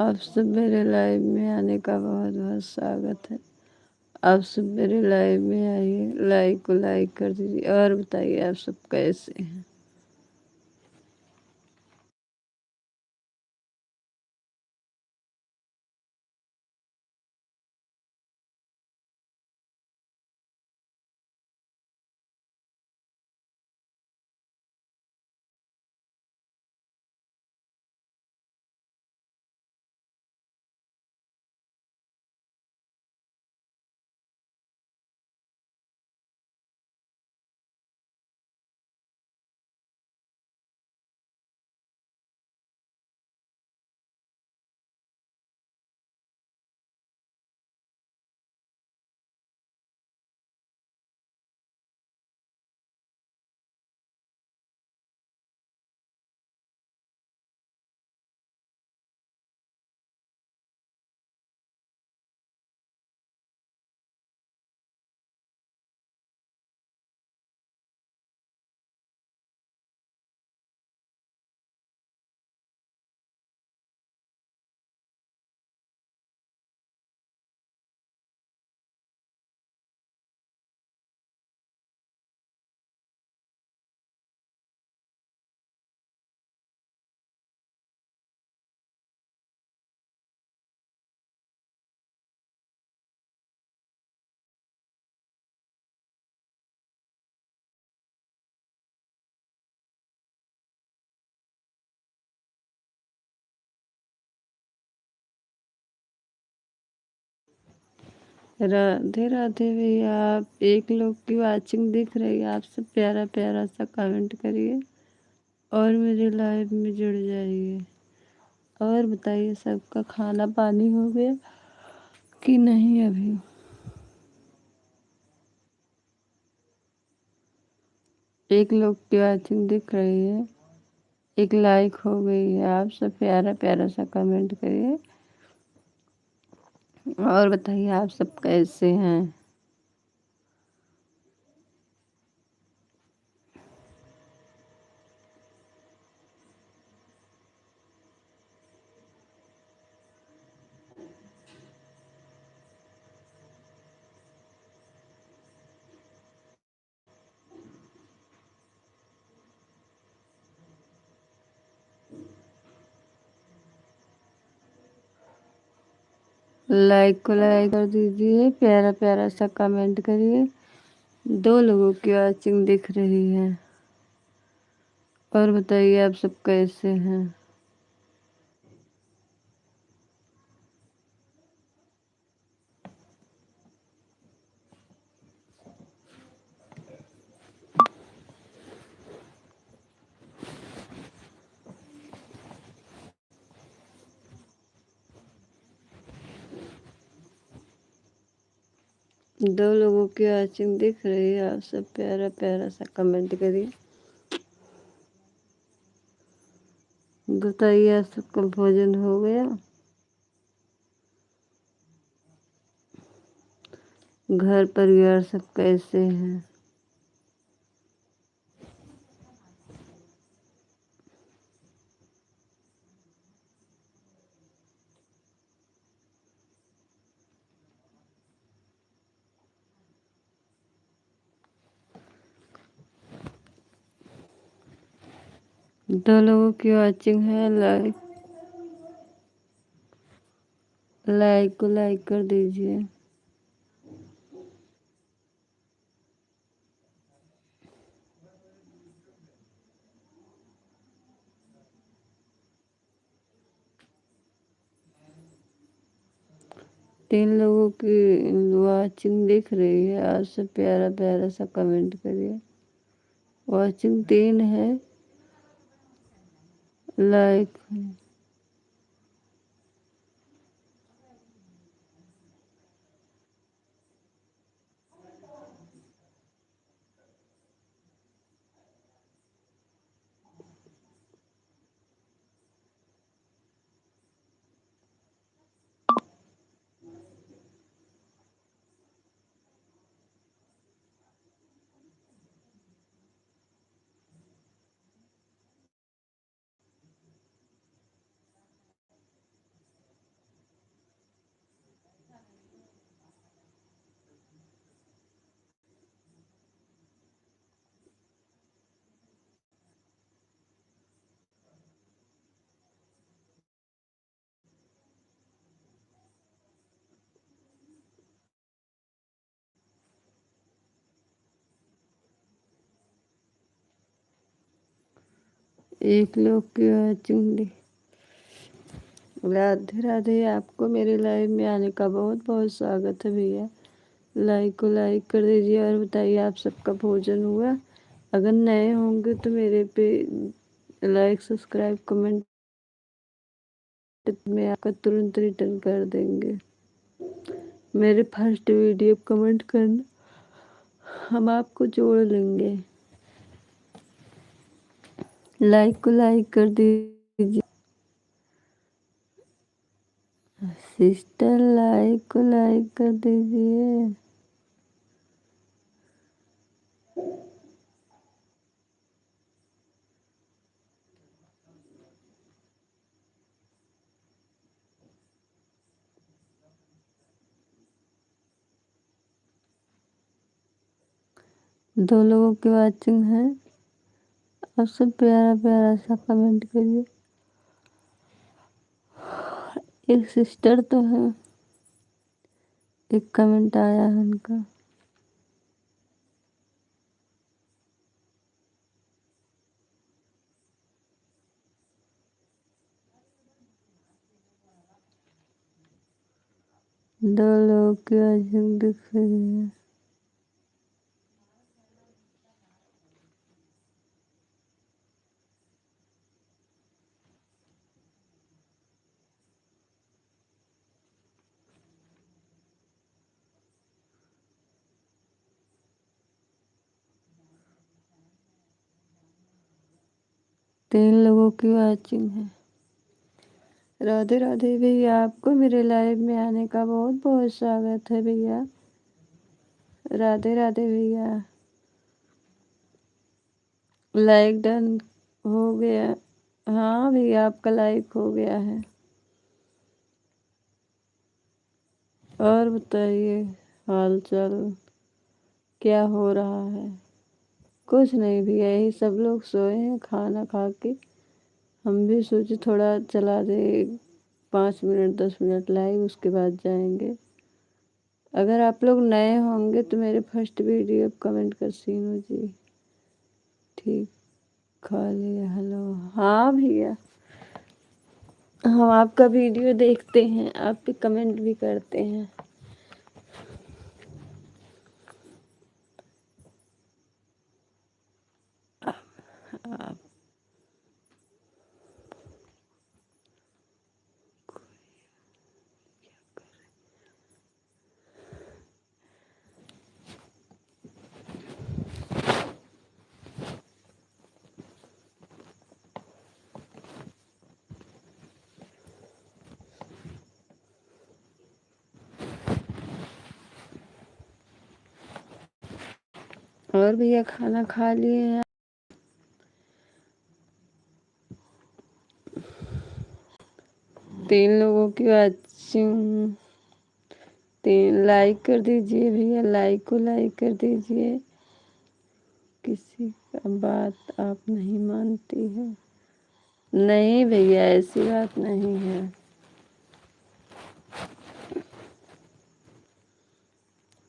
आप सब मेरे लाइव में आने का बहुत बहुत स्वागत है। आप सब मेरे लाइव में आइए, लाइक को लाइक कर दीजिए और बताइए आप सब कैसे हैं। राधे राधे भैया। आप एक लोग की वाचिंग दिख रही है। आप सब प्यारा प्यारा सा कमेंट करिए और मेरे लाइव में जुड़ जाइए। और बताइए सबका खाना पानी हो गया कि नहीं अभी। एक लोग की वाचिंग दिख रही है, एक लाइक हो गई है। आप सब प्यारा प्यारा सा कमेंट करिए और बताइए आप सब कैसे हैं। लाइक को लाइक कर दीजिए, प्यारा प्यारा सा कमेंट करिए। 2 लोगों की वाचिंग दिख रही है और बताइए आप सब कैसे हैं। 2 लोगों की वाचिंग दिख रही है। आप सब प्यारा प्यारा सा कमेंट करिए। बताइए आप सबका भोजन हो गया। घर परिवार सब कैसे हैं। 2 लोगों की वाचिंग है। लाइक को लाइक कर दीजिए। तीन लोगों की वाचिंग दिख रही है। आप सब प्यारा प्यारा सा कमेंट करिए। वाचिंग 3 है। लाइक एक लोग की वाचिंग। राधे राधे। आपको मेरे लाइव में आने का बहुत बहुत स्वागत है भैया। लाइक को लाइक कर दीजिए और बताइए आप सबका भोजन हुआ। अगर नए होंगे तो मेरे पे लाइक सब्सक्राइब कमेंट में आपका तुरंत रिटर्न कर देंगे। मेरे फर्स्ट वीडियो कमेंट करना, हम आपको जोड़ लेंगे। लाइक को लाइक कर दीजिए सिस्टर, लाइक को लाइक कर दीजिए। दो लोगों की वाचिंग है। अब सब प्यारा प्यारा सा कमेंट करिए। एक सिस्टर तो है, एक कमेंट आया है उनका। दो लोगों की वाचिंग दिख रही है। तीन लोगों की वाचिंग है। राधे राधे भैया। आपको मेरे लाइव में आने का बहुत बहुत स्वागत है भैया। राधे राधे भैया। लाइक डन हो गया। हाँ भैया, आपका लाइक हो गया है। और बताइए हाल चाल, क्या हो रहा है। कुछ नहीं भैया, यही सब लोग सोए हैं खाना खा के। हम भी सोचे थोड़ा चला दे 5 मिनट 10 मिनट लाइव, उसके बाद जाएंगे। अगर आप लोग नए होंगे तो मेरे फर्स्ट वीडियो कमेंट कर सीनू जी। ठीक, खा लिया। हेलो। हाँ भैया, हम आपका वीडियो देखते हैं, आप पे कमेंट भी करते हैं। आप और भैया खाना खा लिए हैं। तीन लोगों की वाचिंग। तीन लाइक कर दीजिए भैया, लाइक को लाइक कर दीजिए। किसी का बात आप नहीं मानती है। नहीं भैया, ऐसी बात नहीं है।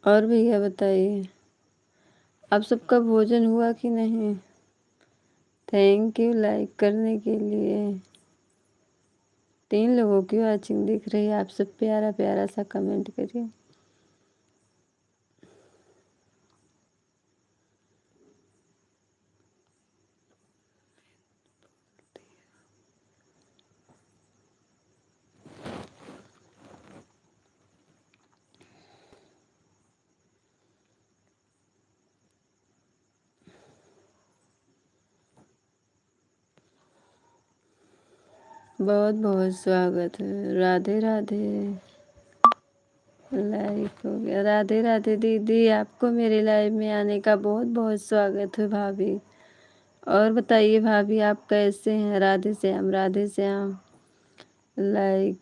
और भैया बताइए आप सबका भोजन हुआ कि नहीं। थैंक यू लाइक करने के लिए। तीन लोगों की वाचिंग दिख रही है। आप सब प्यारा प्यारा सा कमेंट करिए। बहुत बहुत स्वागत है। राधे राधे। लाइक हो गया। राधे राधे दीदी, आपको मेरे लाइव में आने का बहुत बहुत स्वागत है भाभी। और बताइए भाभी आप कैसे हैं। राधे श्याम राधे श्याम। लाइक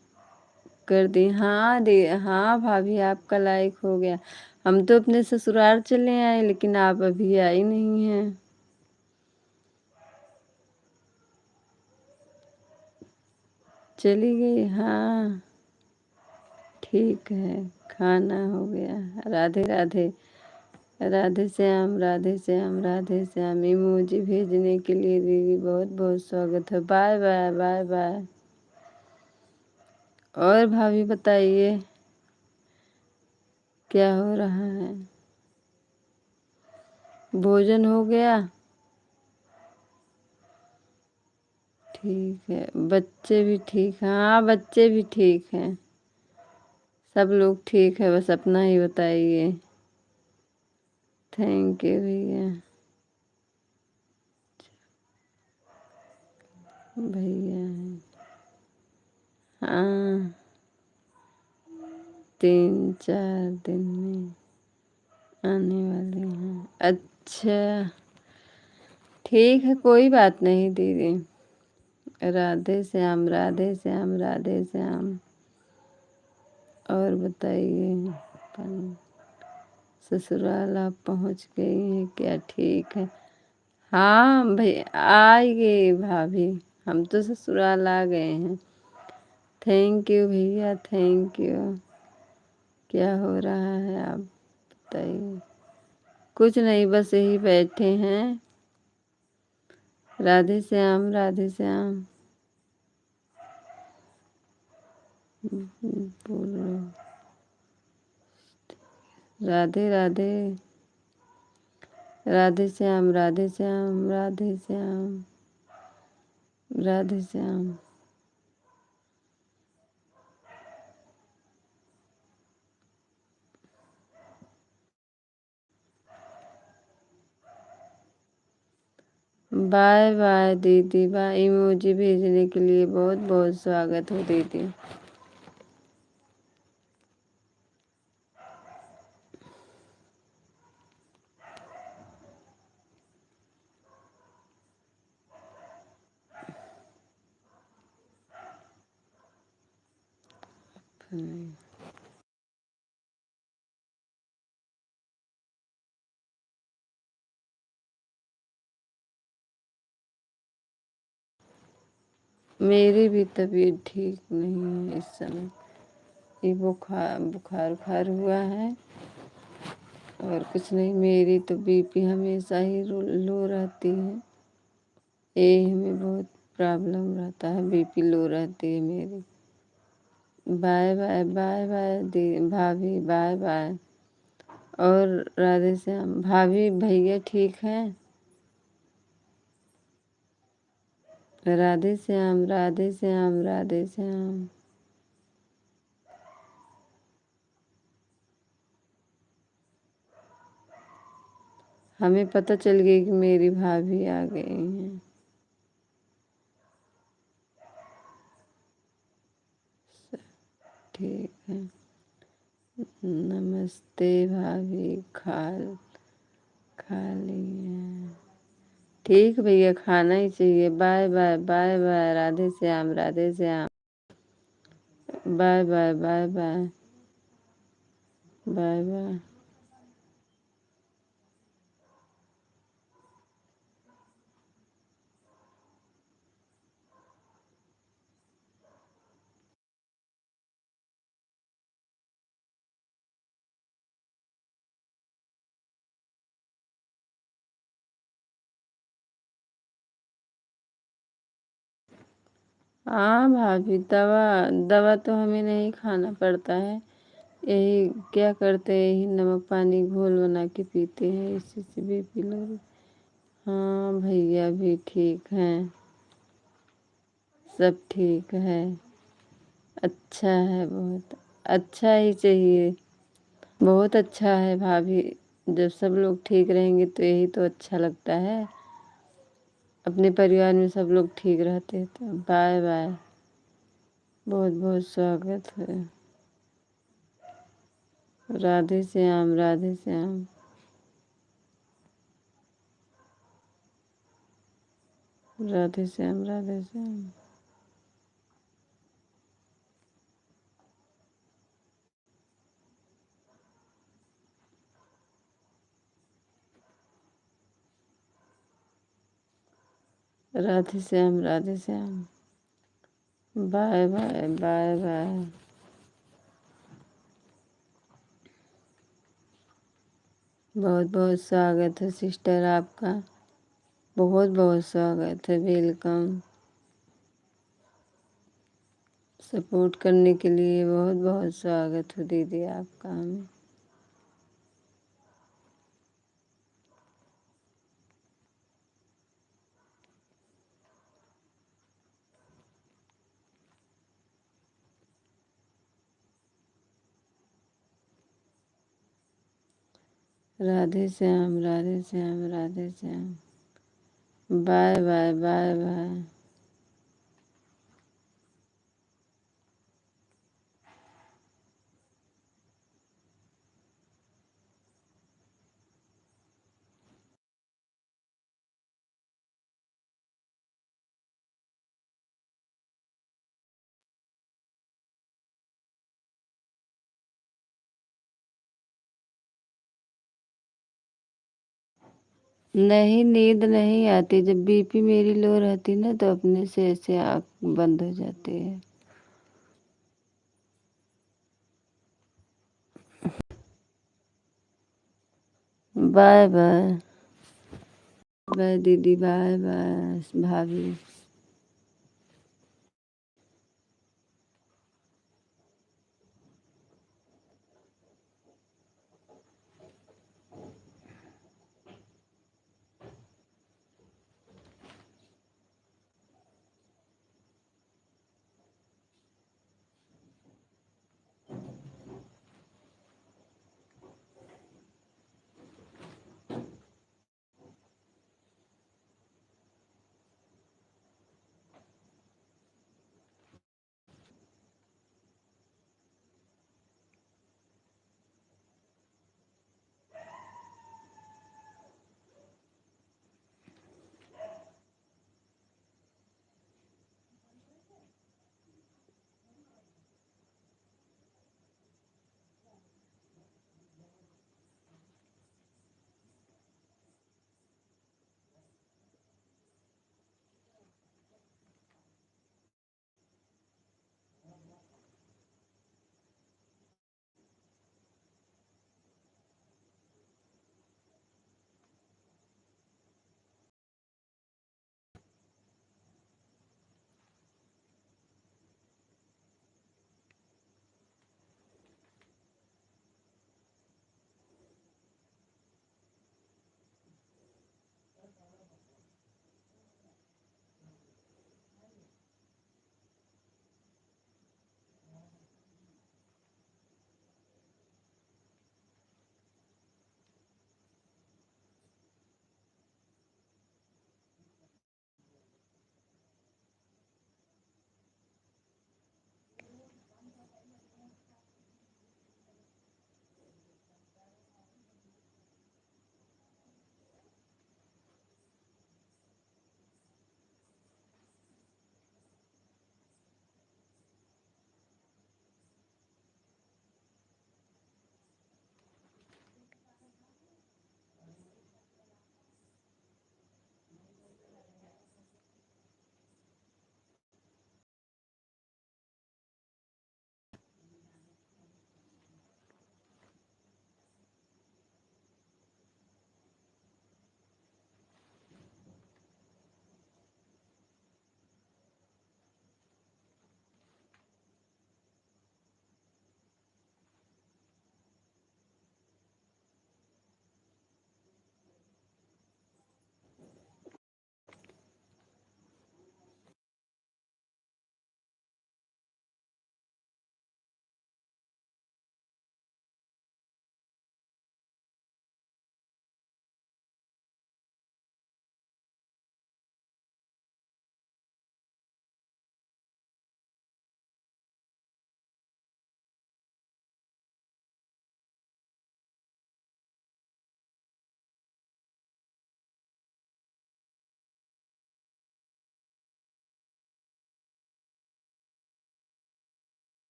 कर दी। हाँ दी। हाँ भाभी, आपका लाइक हो गया। हम तो अपने ससुराल चले आए, लेकिन आप अभी आई नहीं हैं। चली गई। हाँ ठीक है, खाना हो गया। राधे राधे। राधे श्याम, राधे श्याम, राधे श्याम। इमोजी भेजने के लिए दीदी बहुत बहुत स्वागत है। Bye bye, bye bye. और भाभी बताइए क्या हो रहा है? भोजन हो गया? ठीक है। बच्चे भी ठीक हैं? हाँ, बच्चे भी ठीक हैं। सब लोग ठीक है, बस अपना ही बताइए। थैंक यू भैया। भैया हैं। हाँ, 3-4 दिन में आने वाले हैं। अच्छा, ठीक है, कोई बात नहीं दीदी। राधे श्याम, राधे श्याम, राधे श्याम। और बताइए, अपन ससुराल आप पहुंच गई हैं क्या? ठीक है। हाँ भैया, आइए भाभी, हम तो ससुराल आ गए हैं। थैंक यू भैया, थैंक यू। क्या हो रहा है आप बताइए? कुछ नहीं, बस यही बैठे हैं। राधे श्याम, राधे श्याम। बोलो राधे राधे। राधे श्याम, राधे श्याम, राधे श्याम, राधे श्याम। बाय बाय दीदी, बाय। इमोजी भेजने के लिए बहुत बहुत स्वागत हो दीदी। मेरी भी तबीयत ठीक नहीं है इस समय। ये बुखार बुखार बुखार हुआ है और कुछ नहीं। मेरी तो बीपी हमेशा ही लो रहती है। ये हमें बहुत प्रॉब्लम रहता है, बीपी लो रहती है मेरी। बाय बाय, बाय बाय दी भाभी, बाय बाय। और राधे श्याम भाभी, भैया ठीक हैं? राधे श्याम, राधे श्याम, राधे श्याम। हमें पता चल गई कि मेरी भाभी आ गई हैं। ठीक है। नमस्ते भाभी, खा लिए? ठीक भैया, खाना ही चाहिए। Bye bye, bye bye. Radhe Shyam, Radhe Shyam. Bye bye, bye bye, bye bye. हाँ भाभी, दवा दवा तो हमें नहीं खाना पड़ता है। यही क्या करते हैं, यही नमक पानी घोल बना के पीते हैं, इसी से बीपी लो। हाँ भैया भी ठीक हैं, सब ठीक है। अच्छा है, बहुत अच्छा ही चाहिए। बहुत अच्छा है भाभी। जब सब लोग ठीक रहेंगे तो यही तो अच्छा लगता है। अपने परिवार में सब लोग ठीक रहते हैं तो। Bye bye. बहुत बहुत स्वागत है। Radhe Shyam, Radhe Shyam, Radhe Shyam, Radhe Shyam. Radhe Shyam, Radhe Shyam. Bye bye, bye bye. बहुत बहुत स्वागत है सिस्टर आपका। बहुत बहुत स्वागत है, वेलकम। सपोर्ट करने के लिए बहुत बहुत स्वागत है दीदी आपका हमें। Radhe Shyam, Radhe Shyam, Radhe Shyam. Bye bye, bye bye. नहीं, नींद नहीं आती। जब बीपी मेरी लो रहती ना तो अपने से ऐसे आँख बंद हो जाती है। बाय बाय, बाय दीदी, बाय बाय भाभी।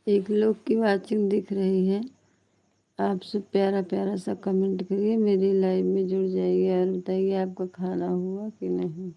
एक लोग की वाचिंग दिख रही है। आप सब प्यारा प्यारा सा कमेंट करिए, मेरी लाइव में जुड़ जाइए और बताइए आपका खाना हुआ कि नहीं।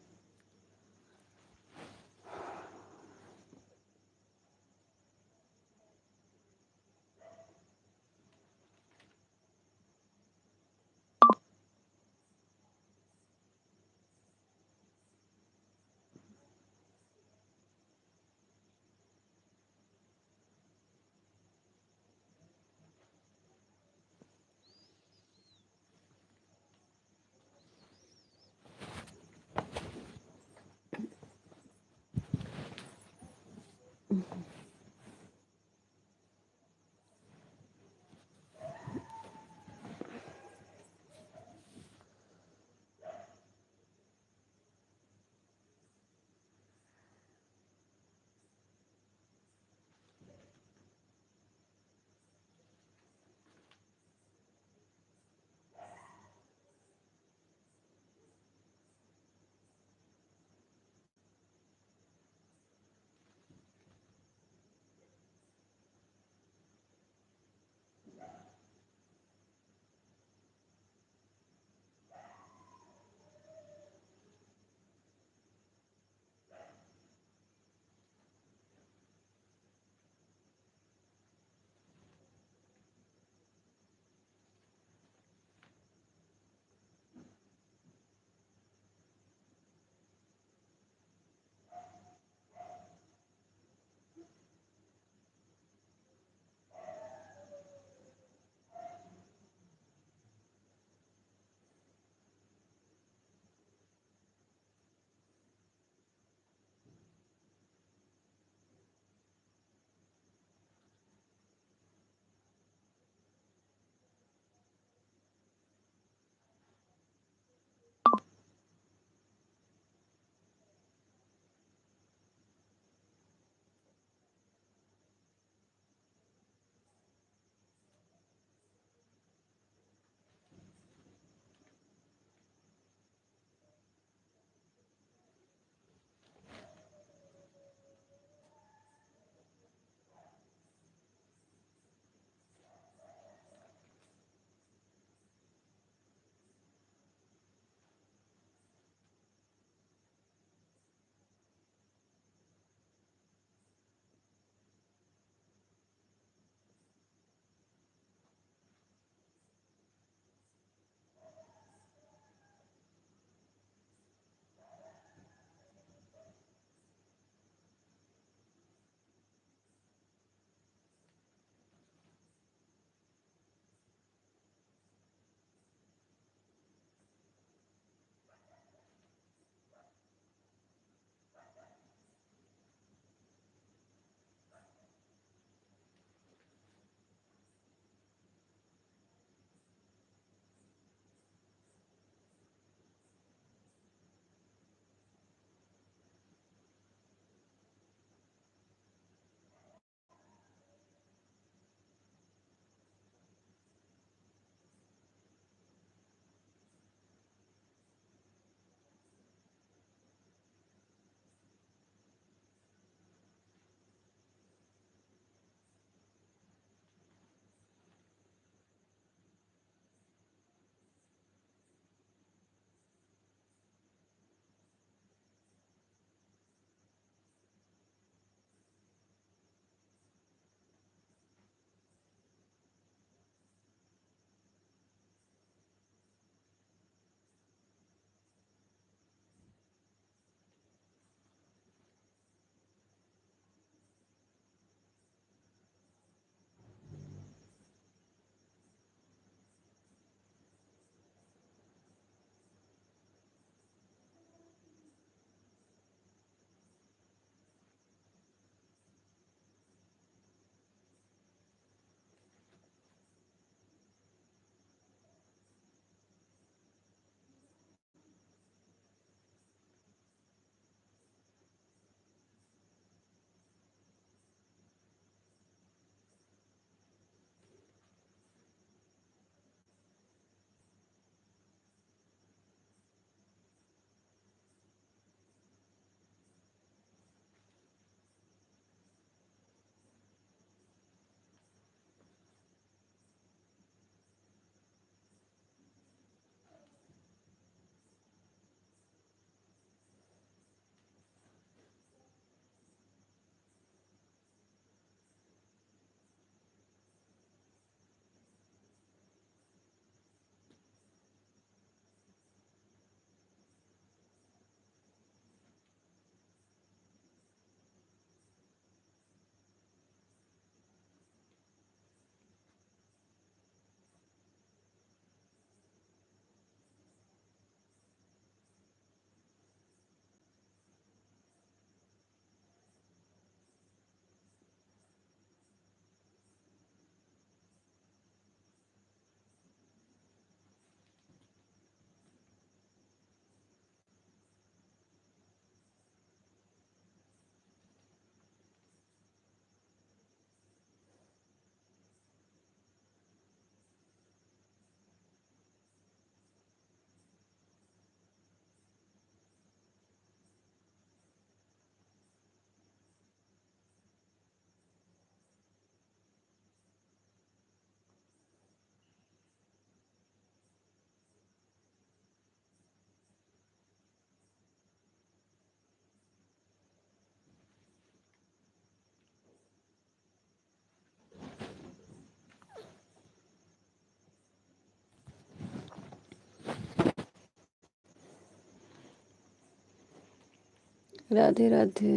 राधे राधे।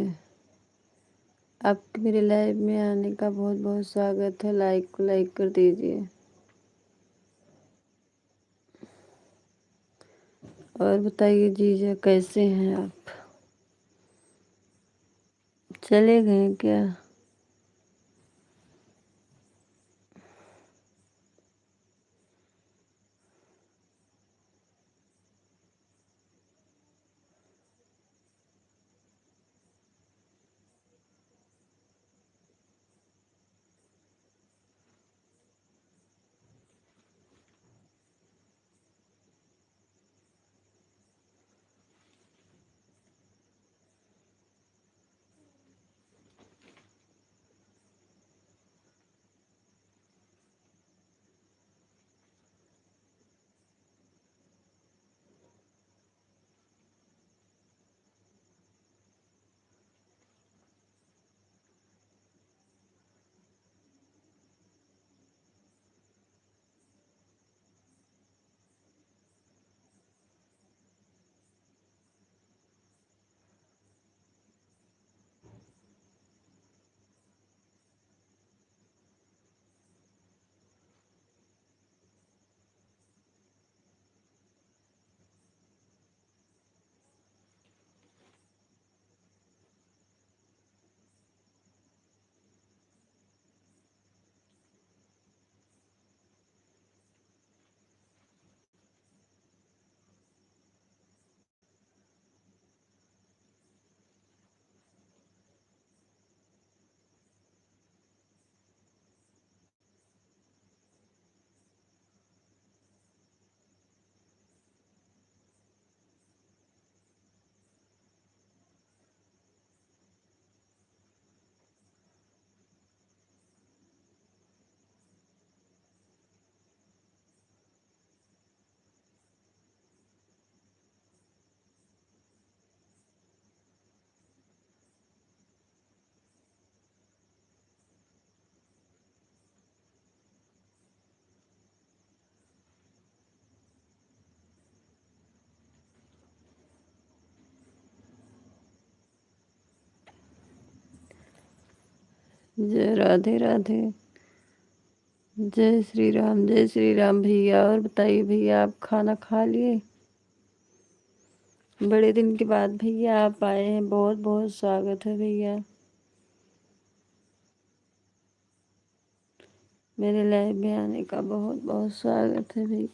आपके मेरे लाइव में आने का बहुत बहुत स्वागत है। लाइक को लाइक कर दीजिए। और बताइए जीजा, कैसे हैं आप? चले गए क्या? जय राधे राधे। जय श्री राम भैया। और बताइए भैया, आप खाना खा लिए? बड़े दिन के बाद भैया आप आए हैं, बहुत बहुत स्वागत है भैया। मेरे लाइव में आने का बहुत बहुत स्वागत है भैया।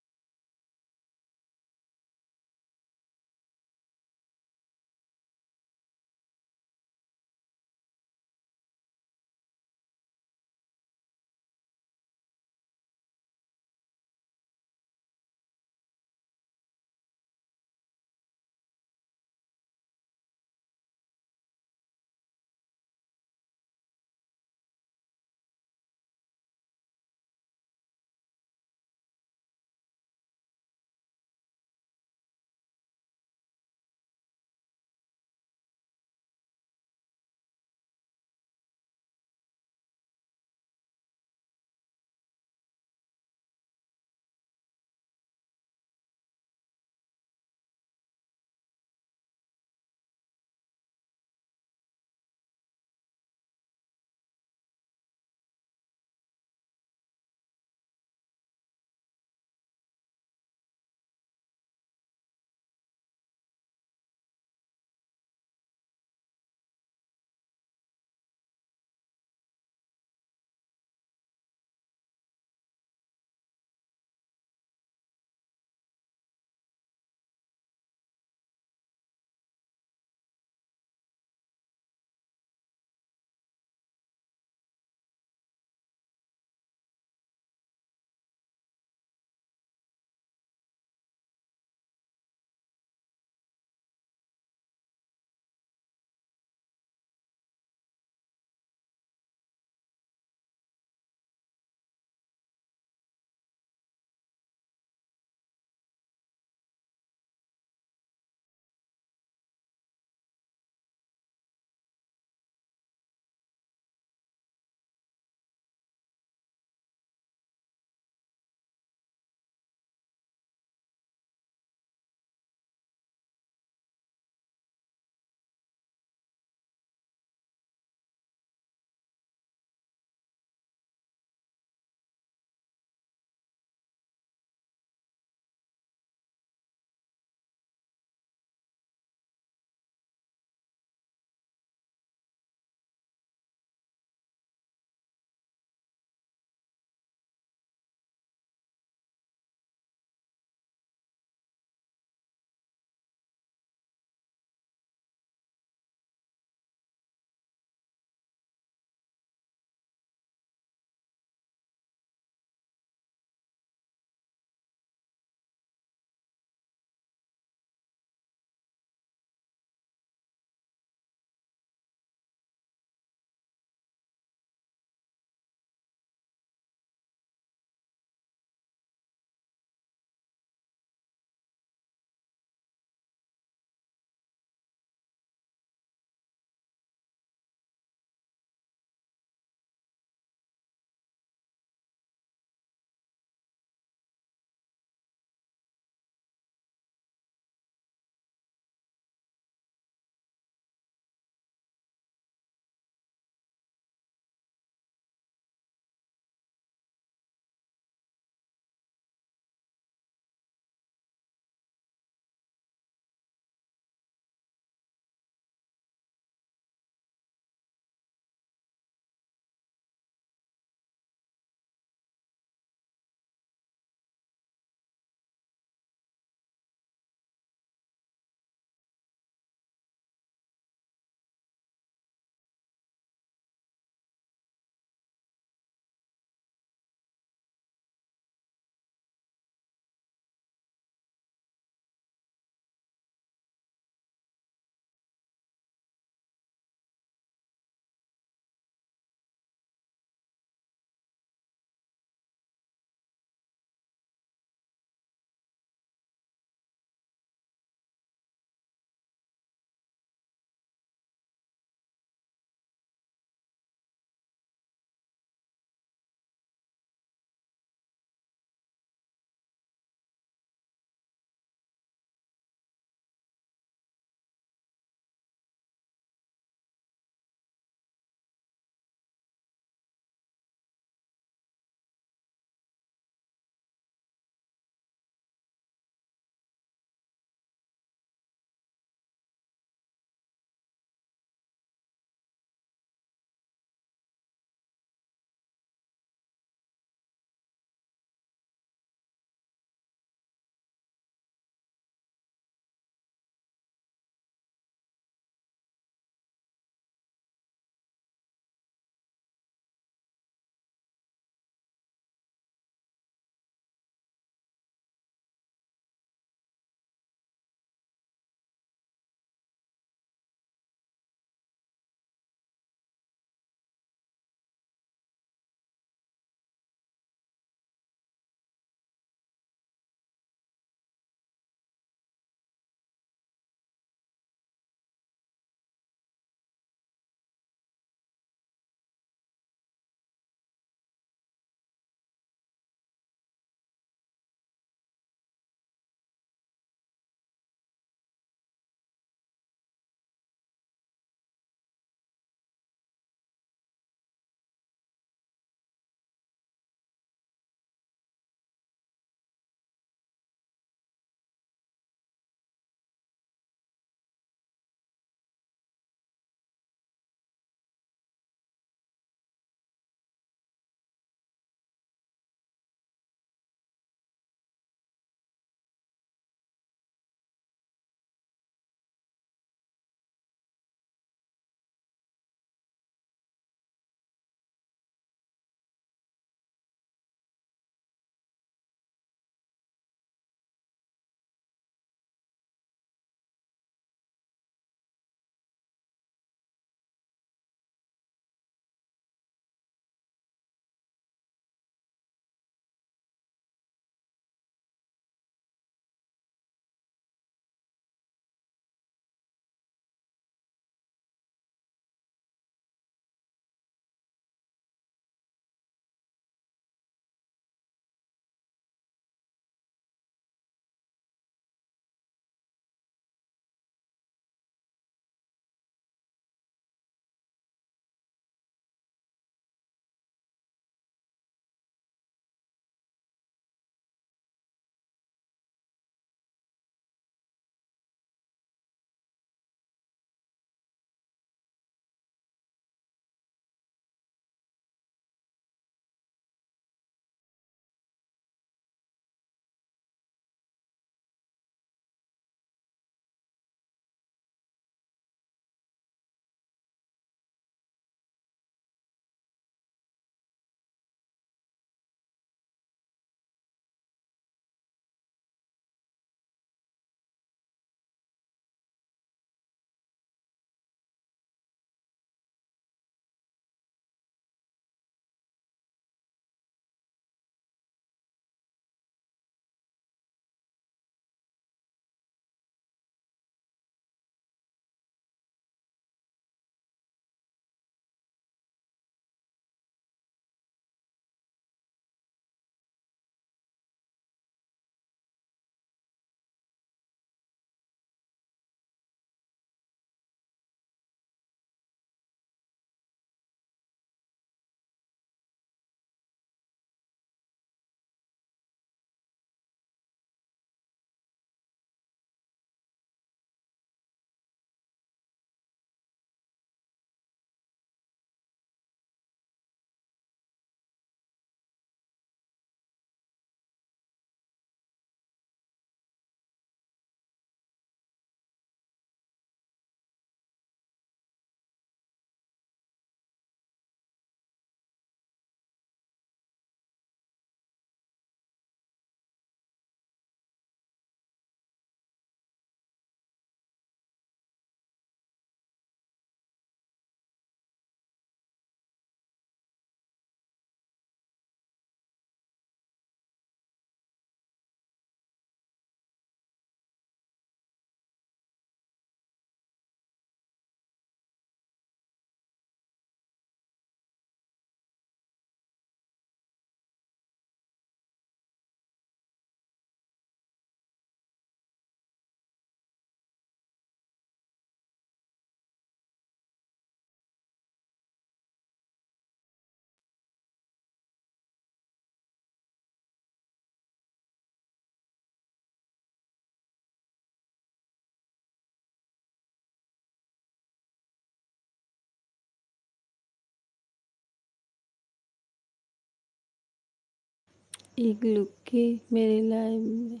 एक लुक की मेरी लाइफ में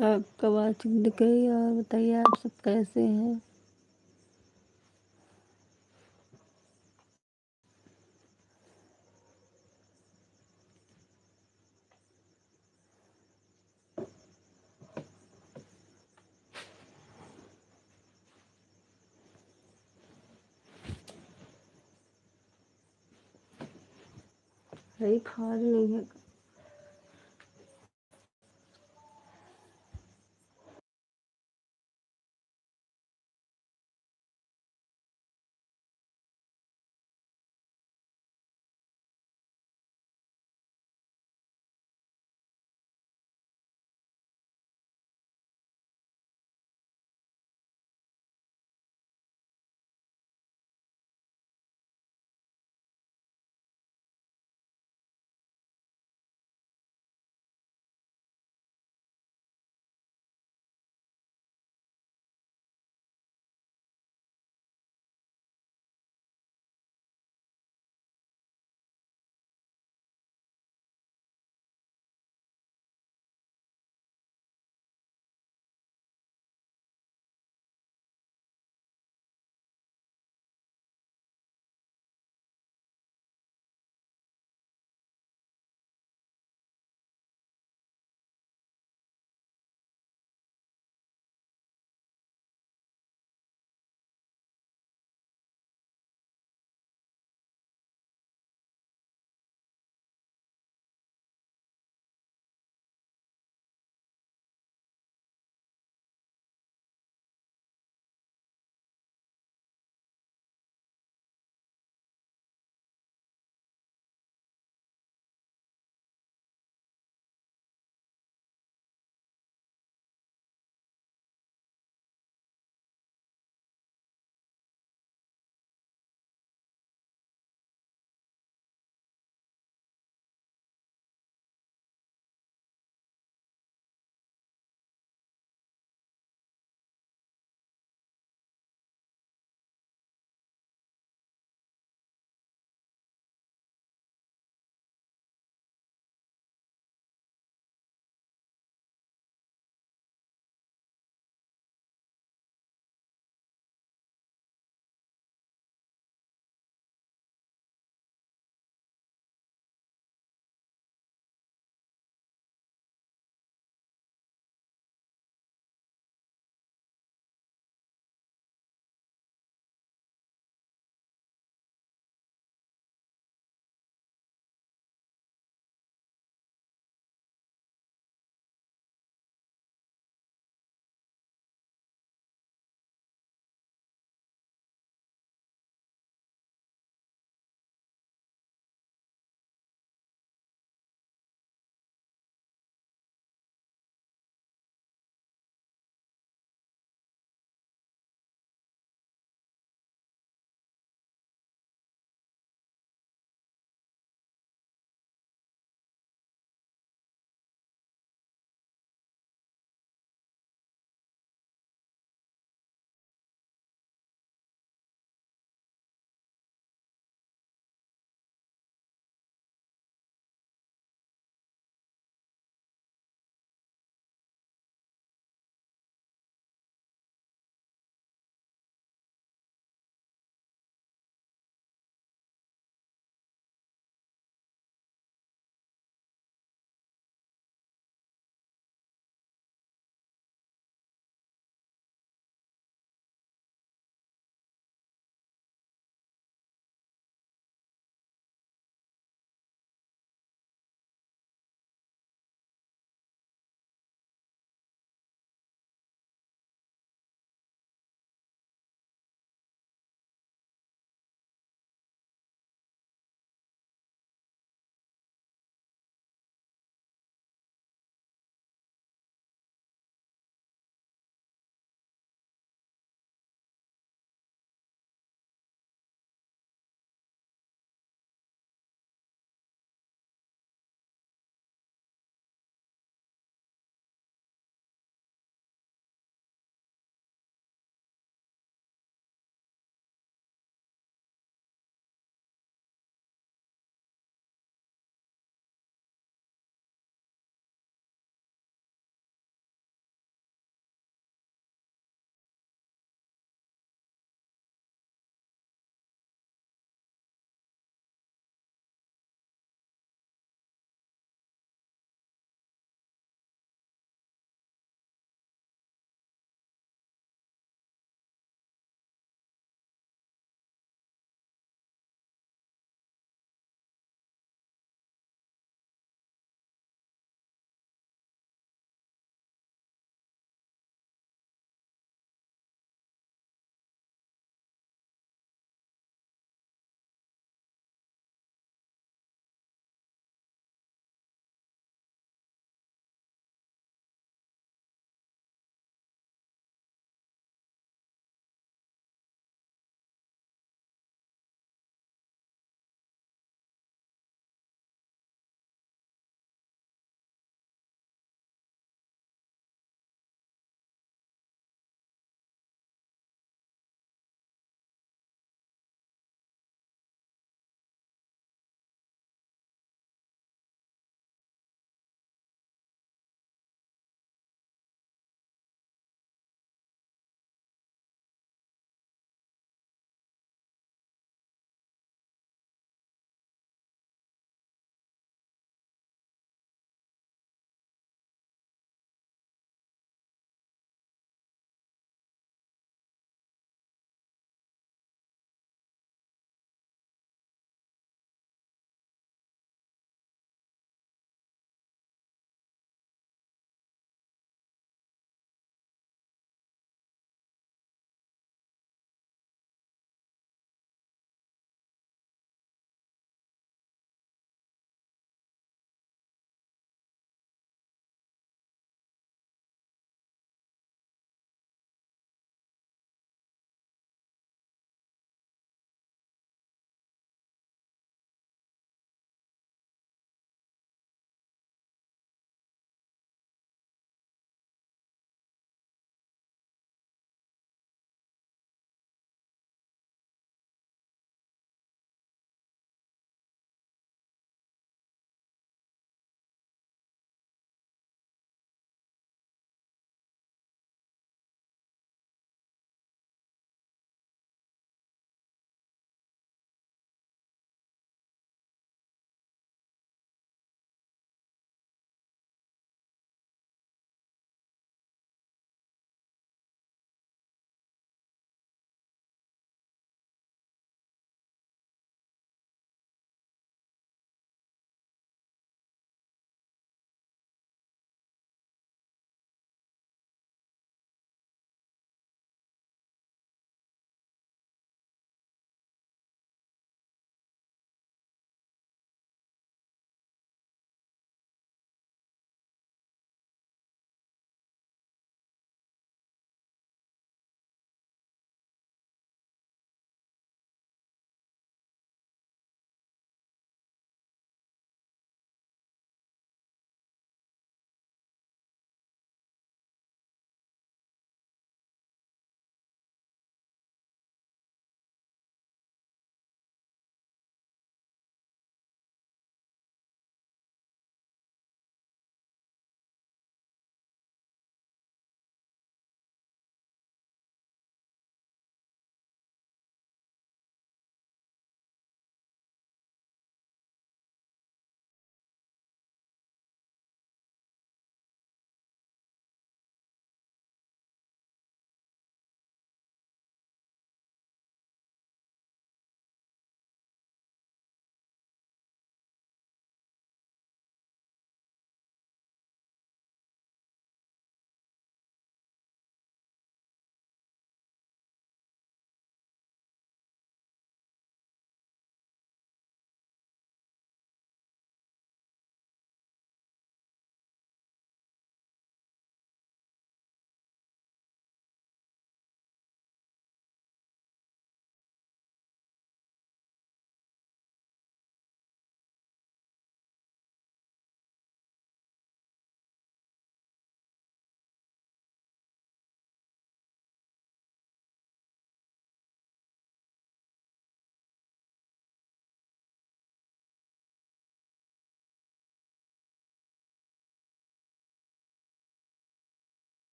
आपका वाचिंग दिख रही है। और बताइए आप सब कैसे हैं। भाई फाड़ नहीं है